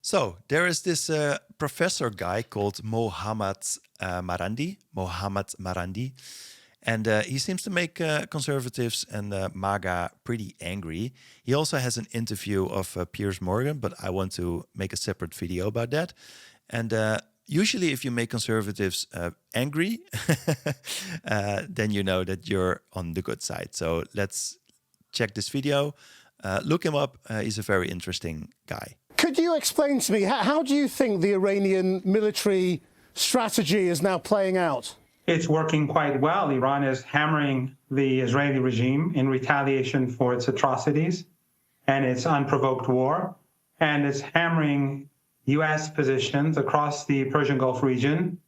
So there is this professor guy called Mohammad Marandi, and he seems to make conservatives and MAGA pretty angry. He also has an interview of Piers Morgan, but I want to make a separate video about that. And usually if you make conservatives angry, then you know that you're on the good side. So let's check this video. Look him up. He's a very interesting guy. Could you explain to me, how do you think the Iranian military strategy is now playing out? It's working quite well. Iran is hammering the Israeli regime in retaliation for its atrocities and its unprovoked war. And it's hammering U.S. positions across the Persian Gulf region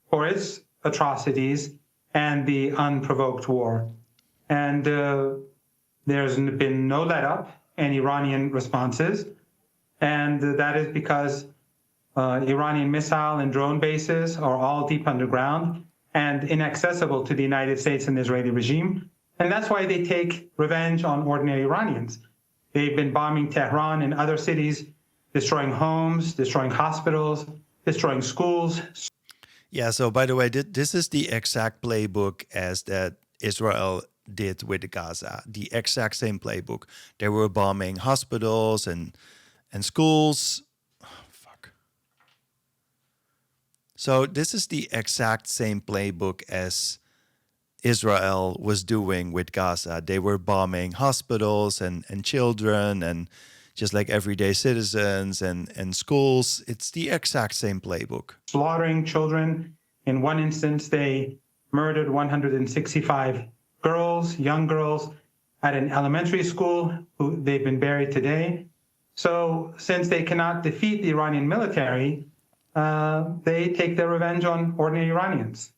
for its atrocities and the unprovoked war. And there's been no let-up in Iranian responses. And that is because Iranian missile and drone bases are all deep underground and inaccessible to the United States and the Israeli regime. And that's why they take revenge on ordinary Iranians. They've been bombing Tehran and other cities, destroying homes, destroying hospitals, destroying schools. Yeah, so by the way, this is the exact playbook as that Israel did with Gaza. The exact same playbook. They were bombing hospitals and schools. Oh, fuck. So this is the exact same playbook as Israel was doing with Gaza. They were bombing hospitals and children and just like everyday citizens and schools. It's the exact same playbook. Slaughtering children. In one instance, they murdered 165 girls, young girls, at an elementary school. They've been buried today. So since they cannot defeat the Iranian military, they take their revenge on ordinary Iranians.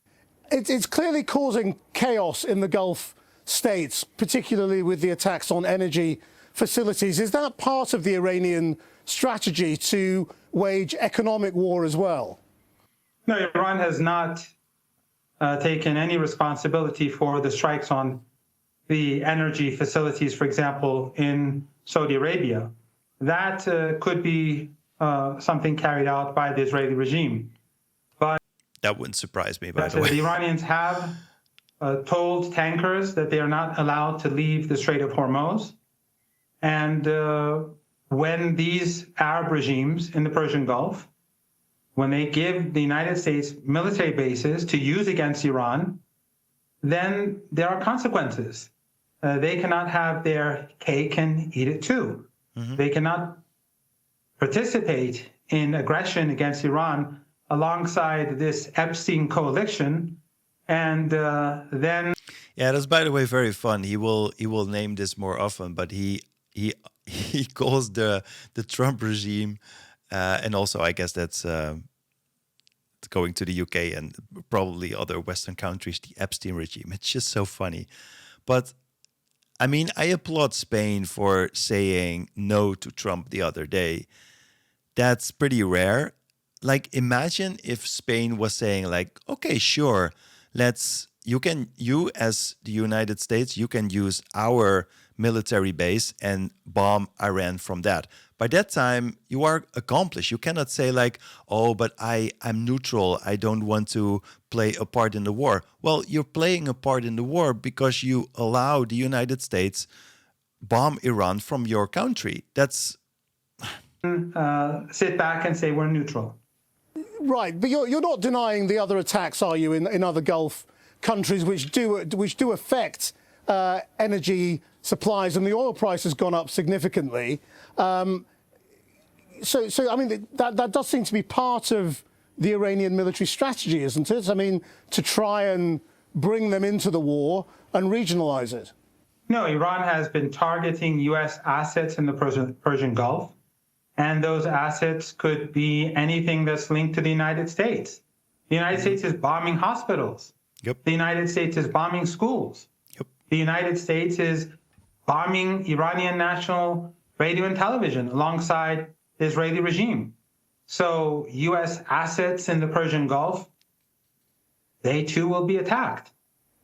It's clearly causing chaos in the Gulf states, particularly with the attacks on energy facilities. Is that part of the Iranian strategy to wage economic war as well? No, Iran has not taken any responsibility for the strikes on the energy facilities, for example, in Saudi Arabia. That could be something carried out by the Israeli regime. But that wouldn't surprise me, by the way. The Iranians have told tankers that they are not allowed to leave the Strait of Hormuz. And when these Arab regimes in the Persian Gulf, when they give the United States military bases to use against Iran, then there are consequences. They cannot have their cake and eat it too. Mm-hmm. They cannot participate in aggression against Iran alongside this Epstein coalition, and then. Yeah, that's by the way very fun. He will name this more often, but he calls the Trump regime, and also I guess that's going to the UK and probably other Western countries, the Epstein regime. It's just so funny, but. I mean, I applaud Spain for saying no to Trump the other day. That's pretty rare. Like, imagine if Spain was saying like, okay, sure, you as the United States, you can use our military base and bomb Iran from that. By that time, you are accomplished. You cannot say like, oh, but I'm neutral. I don't want to play a part in the war. Well, you're playing a part in the war because you allow the United States bomb Iran from your country. That's... sit back and say we're neutral. Right, but you're not denying the other attacks, are you, in other Gulf countries which do affect energy supplies, and the oil price has gone up significantly. So I mean, that does seem to be part of the Iranian military strategy, isn't it? I mean, to try and bring them into the war and regionalize it. No, Iran has been targeting U.S. assets in the Persian Gulf, and those assets could be anything that's linked to the United States. The United States is bombing hospitals. Yep. The United States is bombing schools. Yep. The United States is bombing Iranian national radio and television alongside the Israeli regime. So U.S. assets in the Persian Gulf, they too will be attacked.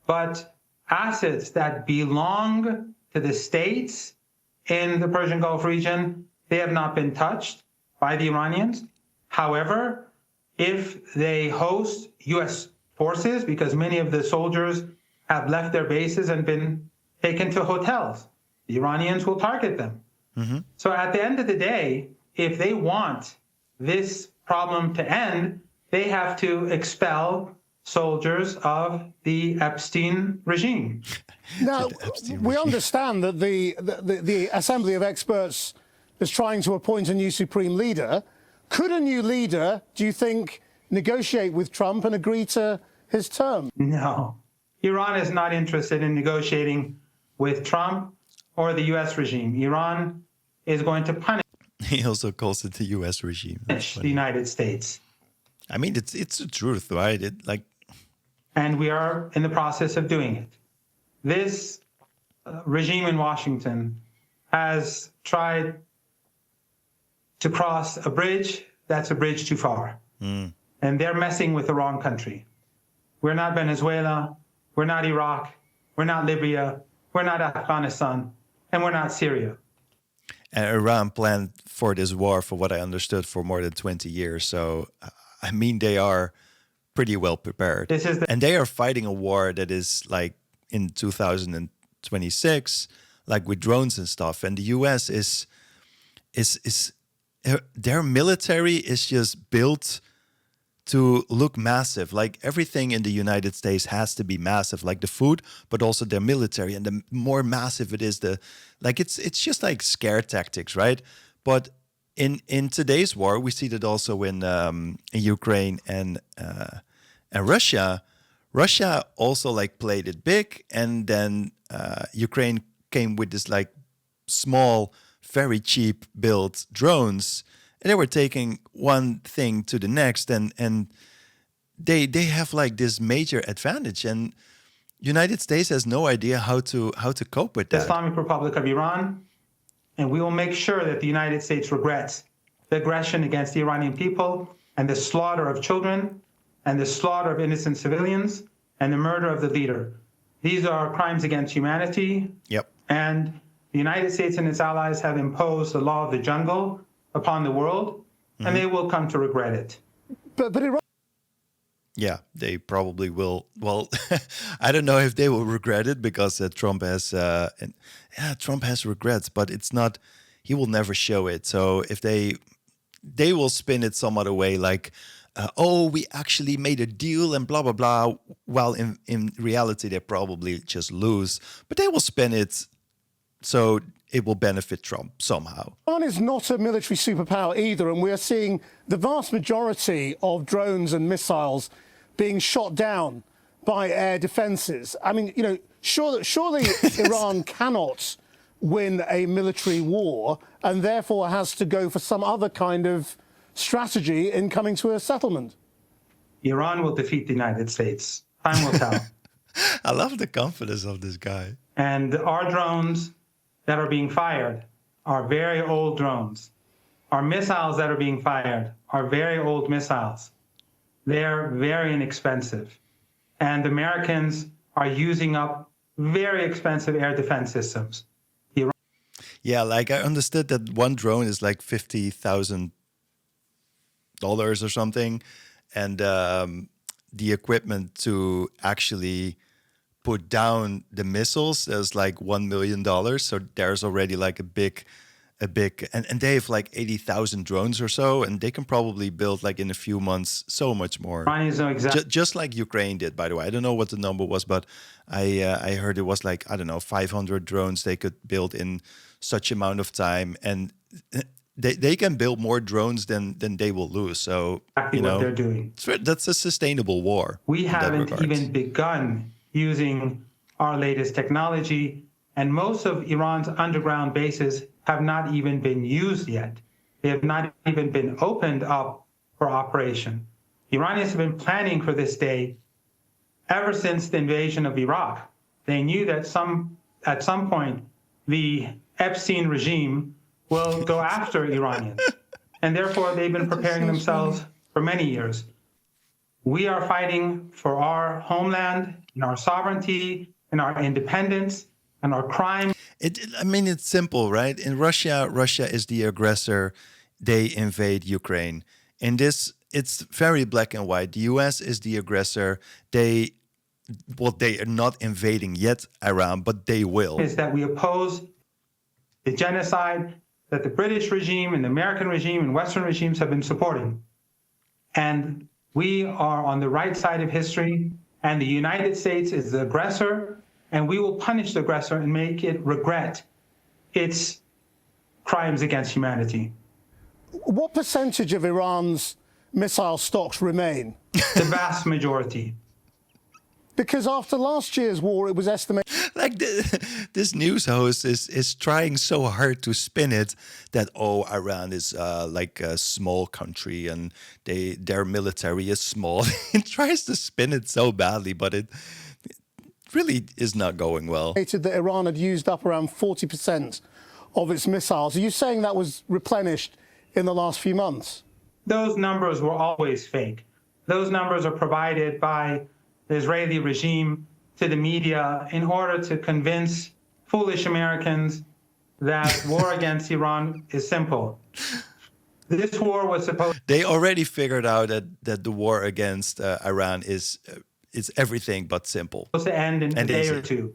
But assets that belong to the states in the Persian Gulf region, they have not been touched. by the Iranians. However, if they host U.S. forces, because many of the soldiers have left their bases and been taken to hotels, the Iranians will target them. Mm-hmm. So at the end of the day, if they want this problem to end, they have to expel soldiers of the Epstein regime. Now, we understand that the Assembly of Experts is trying to appoint a new supreme leader. Could a new leader, do you think, negotiate with Trump and agree to his terms? No. Iran is not interested in negotiating with Trump or the U.S. regime. Iran is going to punish He also calls it the U.S. regime. the United States. I mean, it's the truth, right? And we are in the process of doing it. This regime in Washington has tried to cross a bridge that's a bridge too far. Mm. And they're messing with the wrong country. We're not Venezuela, we're not Iraq, we're not Libya, we're not Afghanistan, and we're not Syria. And Iran planned for this war, for what I understood, for more than 20 years. So, I mean, they are pretty well prepared. And they are fighting a war that is like in 2026, like with drones and stuff. And the U.S. is their military is just built to look massive. Like everything in the United States has to be massive, like the food, but also their military. And the more massive it is, it's just like scare tactics, right? But in today's war, we see that also in Ukraine and Russia. Russia also like played it big, and then Ukraine came with this like small, very cheap built drones, and they were taking one thing to the next, and they have like this major advantage, and United States has no idea how to cope with that. Islamic Republic of Iran, and we will make sure that the United States regrets the aggression against the Iranian people and the slaughter of children and the slaughter of innocent civilians and the murder of the leader. These are crimes against humanity. Yep. And the United States and its allies have imposed the law of the jungle upon the world, and they will come to regret it. But Iran... Yeah, they probably will. Well, I don't know if they will regret it, because Trump has Trump has regrets, but it's not. He will never show it. So if they will spin it some other way, like, oh, we actually made a deal and blah blah blah. While in reality, they probably just lose. But they will spin it so it will benefit Trump somehow. Iran is not a military superpower either, and we are seeing the vast majority of drones and missiles being shot down by air defenses. I mean, you know, surely Iran cannot win a military war, and therefore has to go for some other kind of strategy in coming to a settlement. Iran will defeat the United States. Time will tell. I love the confidence of this guy. And our drones that are being fired are very old drones. Our missiles that are being fired are very old missiles. They're very inexpensive. And Americans are using up very expensive air defense systems. Yeah, like I understood that one drone is like $50,000 or something. And the equipment to actually put down the missiles is like $1 million. So there's already like a big, and they have like 80,000 drones or so, and they can probably build like in a few months so much more. Just like Ukraine did, by the way. I don't know what the number was, but I heard it was like, I don't know, 500 drones they could build in such amount of time, and they can build more drones than they will lose. So exactly what they're doing. That's a sustainable war. We haven't even begun using our latest technology, and most of Iran's underground bases have not even been used yet. They have not even been opened up for operation. Iranians have been planning for this day ever since the invasion of Iraq. They knew that at some point the Epstein regime will go after Iranians, and therefore they've been preparing themselves for many years. We are fighting for our homeland and our sovereignty and our independence and our crime. I mean, it's simple, right? In Russia is the aggressor. they invade Ukraine. In this, it's very black and white. The US is the aggressor. They are not invading yet Iran, but they will. Is that we oppose the genocide that the British regime and the American regime and Western regimes have been supporting. And we are on the right side of history, and the United States is the aggressor, and we will punish the aggressor and make it regret its crimes against humanity. What percentage of Iran's missile stocks remain? The vast majority. Because after last year's war, it was estimated... Like this news host is trying so hard to spin it that, oh, Iran is like a small country and their military is small. It tries to spin it so badly, but it really is not going well. That Iran had used up around 40% of its missiles. Are you saying that was replenished in the last few months? Those numbers were always fake. Those numbers are provided by the Israeli regime to the media in order to convince foolish Americans that war against Iran is simple. This war was supposed... They already figured out that the war against Iran is everything but simple. To end in a day or two.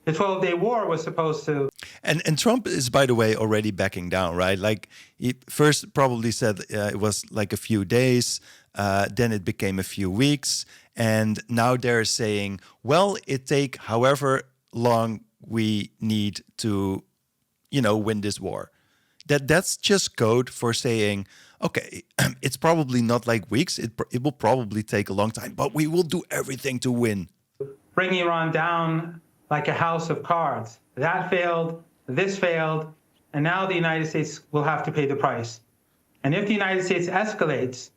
The 12-day war was supposed to... And Trump is, by the way, already backing down, right? Like, he first probably said it was like a few days, then it became a few weeks, and now they're saying, well, it take however long we need to, win this war. That's just code for saying, okay, it's probably not like weeks, it will probably take a long time, but we will do everything to win. Bring Iran down like a house of cards. That failed, this failed, and now the United States will have to pay the price. And if the United States escalates,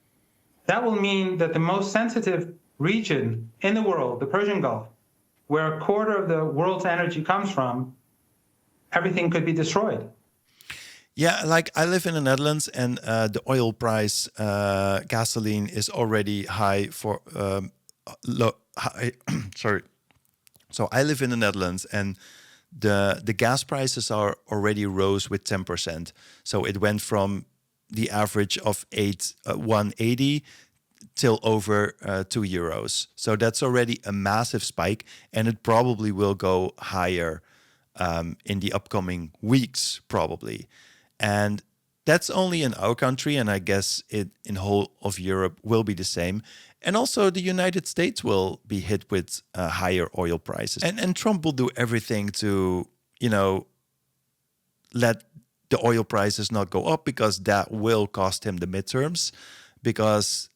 that will mean that the most sensitive region in the world, the Persian Gulf, where a quarter of the world's energy comes from, everything could be destroyed. Yeah, like I live in the Netherlands, and the oil price, gasoline is already high for sorry. So I live in the Netherlands, and the gas prices are already rose with 10%. So it went from the average of 180 till over €2. So that's already a massive spike, and it probably will go higher in the upcoming weeks, probably. And that's only in our country, and I guess it in whole of Europe will be the same. And also the United States will be hit with higher oil prices. And Trump will do everything to, let the oil prices not go up, because that will cost him the midterms. Because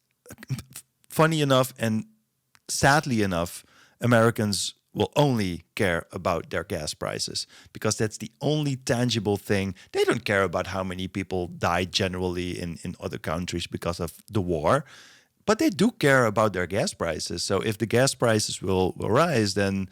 funny enough and sadly enough, Americans will only care about their gas prices, because that's the only tangible thing. They don't care about how many people die generally in other countries because of the war, but they do care about their gas prices. So if the gas prices will rise, then,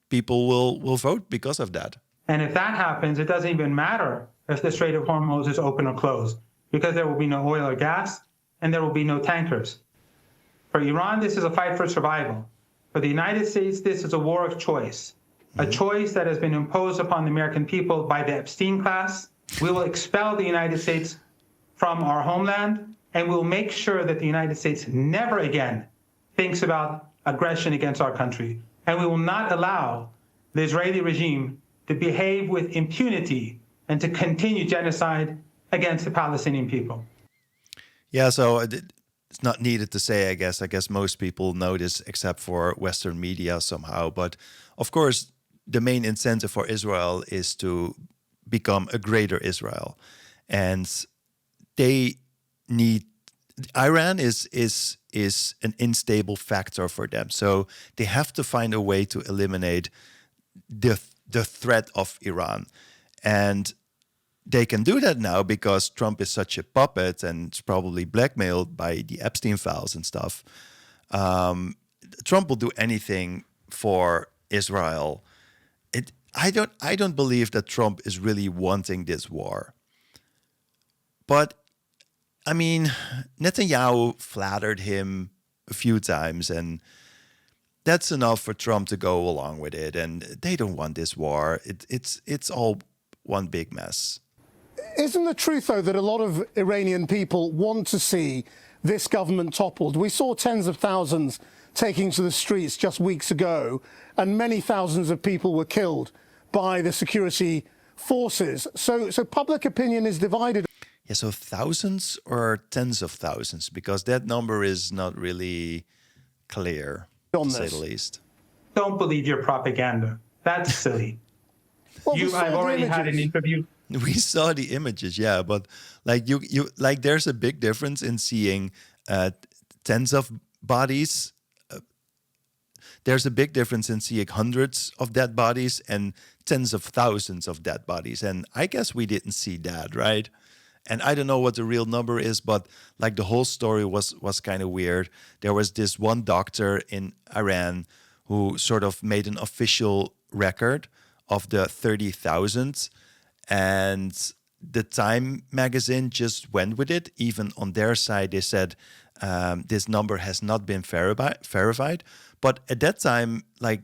people will vote because of that. And if that happens, it doesn't even matter if the Strait of Hormuz is open or closed, because there will be no oil or gas, and there will be no tankers. For Iran, this is a fight for survival. For the United States, this is a war of choice, a choice that has been imposed upon the American people by the Epstein class. We will expel the United States from our homeland, and we'll make sure that the United States never again thinks about aggression against our country. And we will not allow the Israeli regime to behave with impunity and to continue genocide against the Palestinian people. Yeah, so it's not needed to say, I guess. I guess most people know this except for Western media somehow. But of course, the main incentive for Israel is to become a greater Israel. And they need... Iran is an unstable factor for them. So they have to find a way to eliminate the threat of Iran. And they can do that now because Trump is such a puppet and is probably blackmailed by the Epstein files and stuff. Trump will do anything for Israel. I don't believe that Trump is really wanting this war. But I mean, Netanyahu flattered him a few times, and that's enough for Trump to go along with it. And they don't want this war. It's all one big mess. Isn't the truth, though, that a lot of Iranian people want to see this government toppled? We saw tens of thousands taking to the streets just weeks ago, and many thousands of people were killed by the security forces. So public opinion is divided. Yeah, so thousands or tens of thousands, because that number is not really clear, to say the least. Don't believe your propaganda. That's silly. Well, I've already had an interview. We saw the images, yeah, but like like there's a big difference in seeing tens of bodies. There's a big difference in seeing hundreds of dead bodies and tens of thousands of dead bodies. And I guess we didn't see that, right? And I don't know what the real number is, but like the whole story was kind of weird. There was this one doctor in Iran who sort of made an official record of the 30,000, and the Time magazine just went with it. Even on their side, they said this number has not been verified. But at that time, like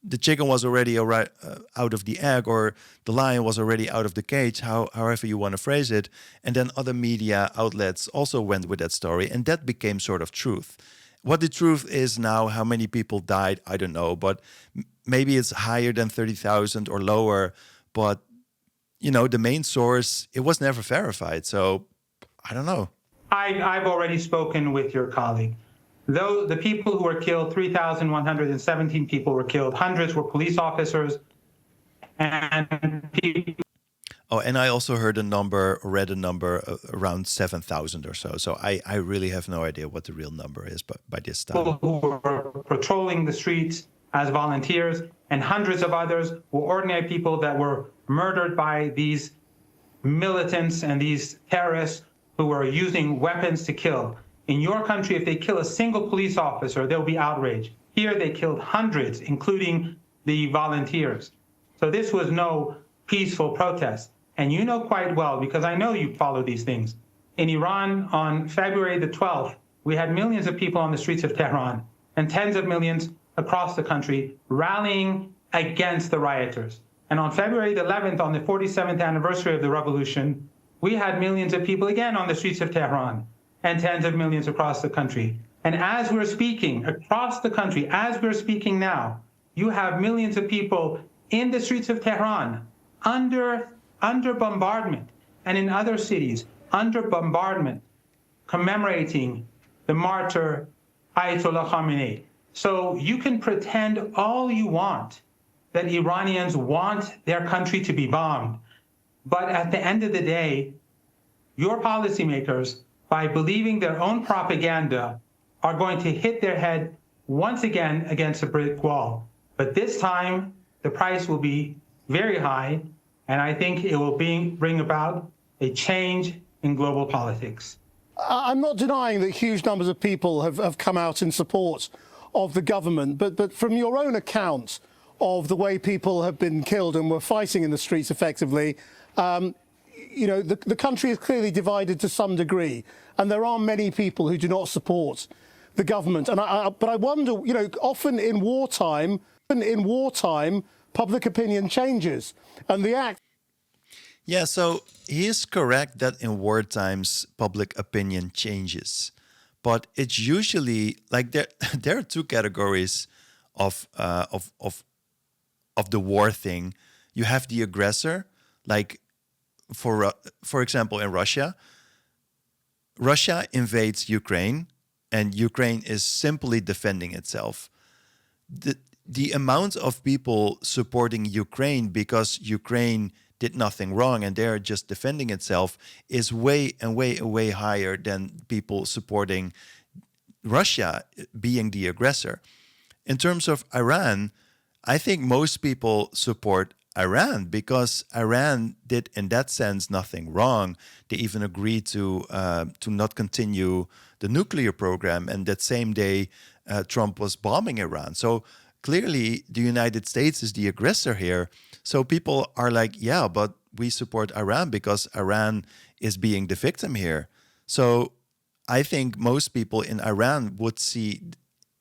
the chicken was already out of the egg, or the lion was already out of the cage, however you want to phrase it. And then other media outlets also went with that story, and that became sort of truth. What the truth is now, how many people died, I don't know, but maybe it's higher than 30,000 or lower. But, you know, the main source, it was never verified. So I don't know. I've already spoken with your colleague. Though the people who were killed, 3,117 people were killed, hundreds were police officers, and people. Oh, and I also heard a number, or read a number around 7,000 or so. So I really have no idea what the real number is by this time. People who were patrolling the streets as volunteers, and hundreds of others were ordinary people that were murdered by these militants and these terrorists who were using weapons to kill. In your country, if they kill a single police officer, there'll be outrage. Here, they killed hundreds, including the volunteers. So this was no peaceful protest. And you know quite well, because I know you follow these things. In Iran, on February the 12th, we had millions of people on the streets of Tehran and tens of millions across the country rallying against the rioters. And on February the 11th, on the 47th anniversary of the revolution, we had millions of people again on the streets of Tehran and tens of millions across the country. And as we're speaking, across the country, as we're speaking now, you have millions of people in the streets of Tehran under bombardment, and in other cities under bombardment, commemorating the martyr Ayatollah Khamenei. So you can pretend all you want that Iranians want their country to be bombed. But at the end of the day, your policymakers, by believing their own propaganda, are going to hit their head once again against a brick wall. But this time, the price will be very high, and I think it will bring about a change in global politics. I'm not denying that huge numbers of people have come out in support of the government, but from your own account of the way people have been killed and were fighting in the streets effectively, you know, the country is clearly divided to some degree, and there are many people who do not support the government. But I wonder, you know, often in wartime, public opinion changes, and the act. Yeah, so he is correct that in war times public opinion changes, but it's usually like there are two categories of the war thing. You have the aggressor, like for example in Russia invades Ukraine, and Ukraine is simply defending itself. The amount of people supporting Ukraine because Ukraine did nothing wrong and they're just defending itself is way higher than people supporting Russia being the aggressor. In terms of Iran, I think most people support Iran because Iran did, in that sense, nothing wrong. They even agreed to not continue the nuclear program, and that same day, Trump was bombing Iran. So clearly, the United States is the aggressor here. So people are like, yeah, but we support Iran because Iran is being the victim here. So I think most people in Iran would see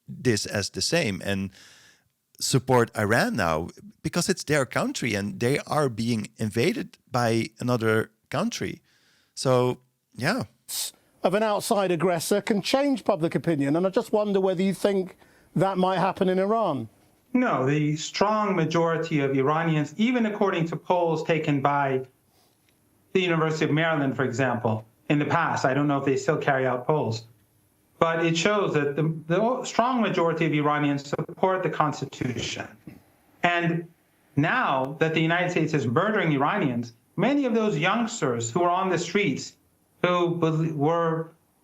this as the same. And support Iran now because it's their country and they are being invaded by another country. So, yeah. Of an outside aggressor can change public opinion. And I just wonder whether you think that might happen in Iran. No, the strong majority of Iranians, even according to polls taken by the University of Maryland, for example, in the past, I don't know if they still carry out polls, but it shows that the strong majority of Iranians support the Constitution. And now that the United States is murdering Iranians, many of those youngsters who are on the streets who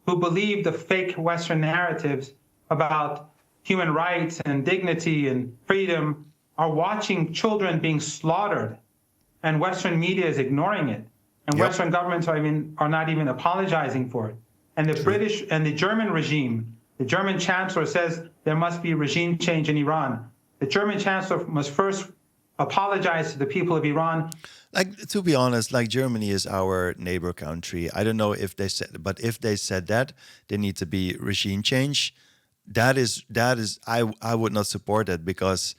believe the fake Western narratives about human rights and dignity and freedom are watching children being slaughtered, and Western media is ignoring it, and Western governments are not even apologizing for it. And the British and the German regime, the German chancellor says there must be regime change in Iran. The German chancellor must first apologize to the people of Iran. Like, to be honest, like, Germany is our neighbor country. I don't know if they said, but if they said that, there needs to be regime change. That is, I would not support it, because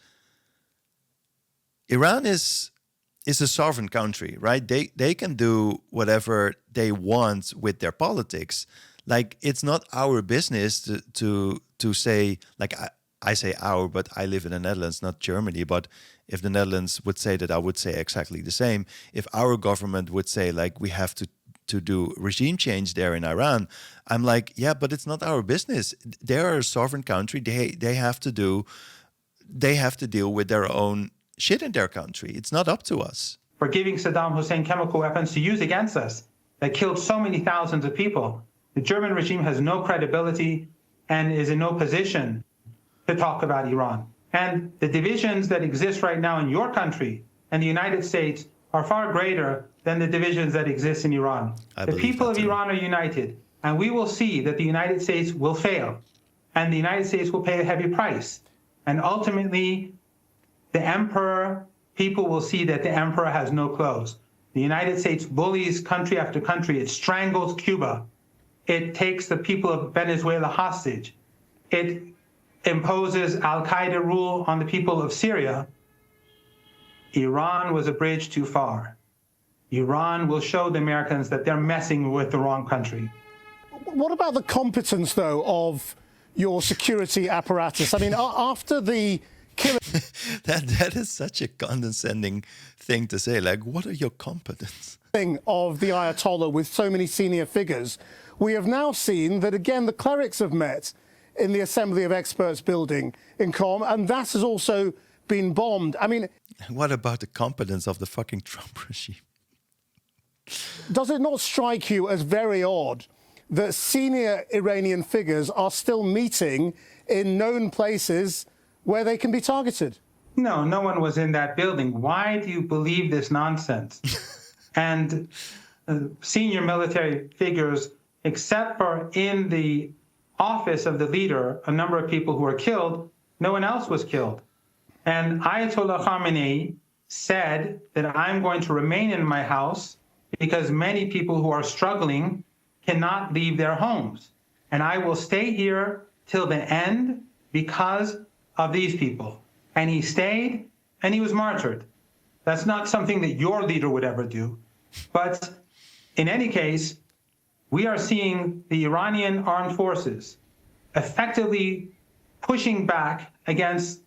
Iran is a sovereign country, right? They can do whatever they want with their politics. Like, it's not our business to say, like, I say our, but I live in the Netherlands, not Germany. But if the Netherlands would say that, I would say exactly the same. If our government would say, like, we have to do regime change there in Iran, I'm like, yeah, but it's not our business. They're a sovereign country. They have to deal with their own shit in their country. It's not up to us. For giving Saddam Hussein chemical weapons to use against us that killed so many thousands of people. The German regime has no credibility and is in no position to talk about Iran. And the divisions that exist right now in your country and the United States are far greater than the divisions that exist in Iran. The people of Iran are united, and we will see that the United States will fail, and the United States will pay a heavy price. And ultimately, the emperor, people will see that the emperor has no clothes. The United States bullies country after country. It strangles Cuba. It takes the people of Venezuela hostage. It imposes al-Qaeda rule on the people of Syria. Iran was a bridge too far. Iran will show the Americans that they're messing with the wrong country. What about the competence, though, of your security apparatus? I mean, after the killing... that is such a condescending thing to say. Like, what are your competence? ...of the Ayatollah with so many senior figures, we have now seen that, again, the clerics have met in the Assembly of Experts building in Qom, and that has also been bombed. I mean... What about the competence of the fucking Trump regime? Does it not strike you as very odd that senior Iranian figures are still meeting in known places where they can be targeted? No, no one was in that building. Why do you believe this nonsense? And senior military figures, except for in the office of the leader, a number of people who were killed, no one else was killed. And Ayatollah Khamenei said that I'm going to remain in my house because many people who are struggling cannot leave their homes. And I will stay here till the end because of these people. And he stayed, and he was martyred. That's not something that your leader would ever do. But in any case, we are seeing the Iranian armed forces effectively pushing back against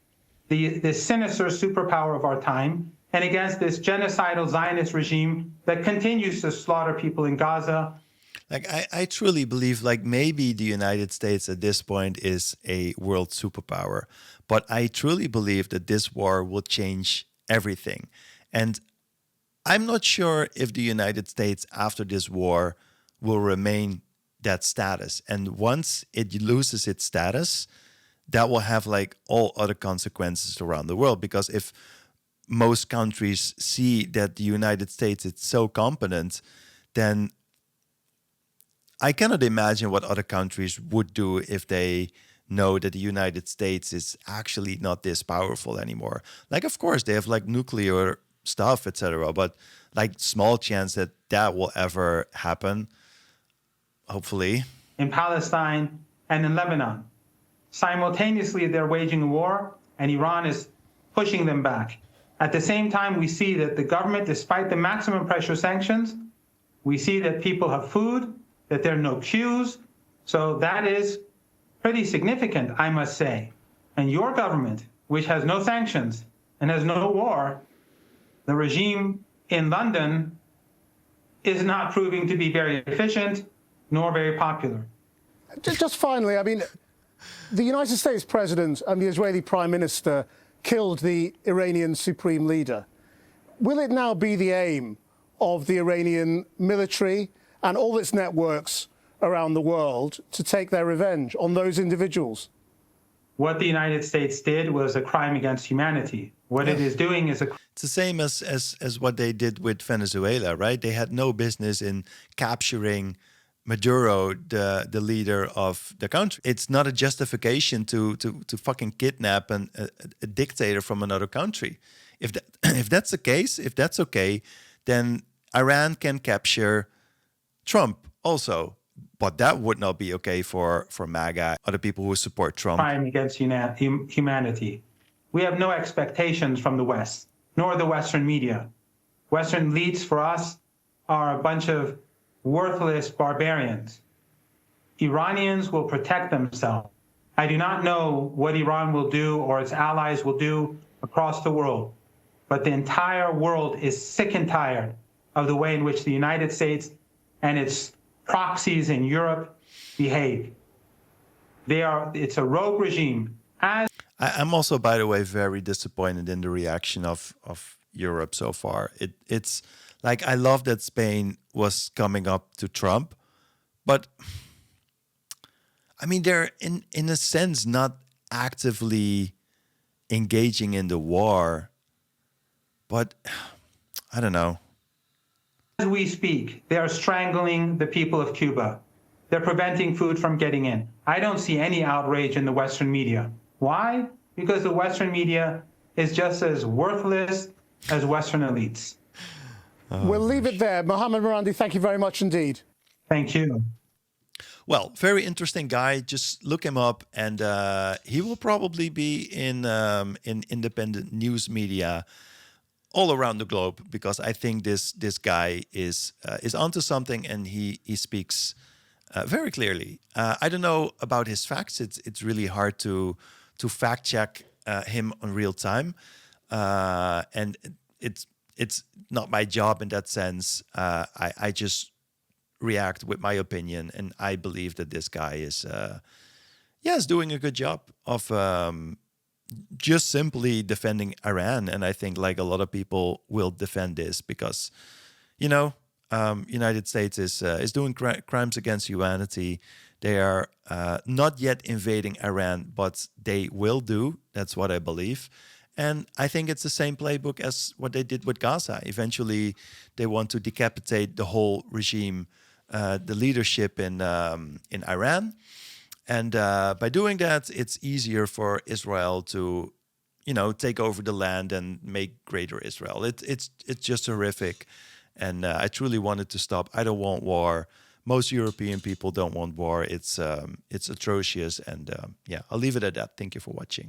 the sinister superpower of our time and against this genocidal Zionist regime that continues to slaughter people in Gaza. Like, I truly believe, like, maybe the United States at this point is a world superpower, but I truly believe that this war will change everything. And I'm not sure if the United States after this war will remain that status. And once it loses its status, that will have, like, all other consequences around the world. Because if most countries see that the United States is so competent, then I cannot imagine what other countries would do if they know that the United States is actually not this powerful anymore. Like, of course, they have, like, nuclear stuff, etc., but, like, small chance that that will ever happen, hopefully. In Palestine and in Lebanon. Simultaneously, they're waging a war, and Iran is pushing them back. At the same time, we see that the government, despite the maximum pressure sanctions, we see that people have food, that there are no queues. So that is pretty significant, I must say. And your government, which has no sanctions and has no war, the regime in London is not proving to be very efficient nor very popular. Just finally, I mean, the United States president and the Israeli prime minister killed the Iranian supreme leader. Will it now be the aim of the Iranian military and all its networks around the world to take their revenge on those individuals? What the United States did was a crime against humanity. What it is doing is It's the same as what they did with Venezuela, right? They had no business in capturing Maduro, the leader of the country. It's not a justification to fucking kidnap a dictator from another country. If that's the case, if that's okay, then Iran can capture Trump also. But that would not be okay for MAGA, other people who support Trump. Crime against humanity. We have no expectations from the West, nor the Western media. Western elites for us are a bunch of worthless barbarians. Iranians will protect themselves. I do not know what Iran will do or its allies will do across the world, but the entire world is sick and tired of the way in which the United States and its proxies in Europe behave. It's a rogue regime. I'm also, by the way, very disappointed in the reaction of Europe so far. It's like, I love that Spain was coming up to Trump, but I mean, they're in a sense not actively engaging in the war, but I don't know. As we speak, they are strangling the people of Cuba. They're preventing food from getting in. I don't see any outrage in the Western media. Why? Because the Western media is just as worthless as Western elites. We'll leave it there. Mohammad Marandi, thank you very much indeed. Thank you. Well, very interesting guy. Just look him up, and he will probably be in independent news media all around the globe, because I think this guy is onto something, and he speaks very clearly. I don't know about his facts. It's really hard to fact check him on real time, and it's not my job in that sense. I just react with my opinion, and I believe that this guy is doing a good job of just simply defending Iran. And I think, like, a lot of people will defend this because, United States is doing crimes against humanity. They are not yet invading Iran, but they will do. That's what I believe. And I think it's the same playbook as what they did with Gaza. Eventually, they want to decapitate the whole regime, the leadership in Iran. And by doing that, it's easier for Israel to, take over the land and make greater Israel. It's just horrific. And I truly want it to stop. I don't want war. Most European people don't want war. It's atrocious. And I'll leave it at that. Thank you for watching.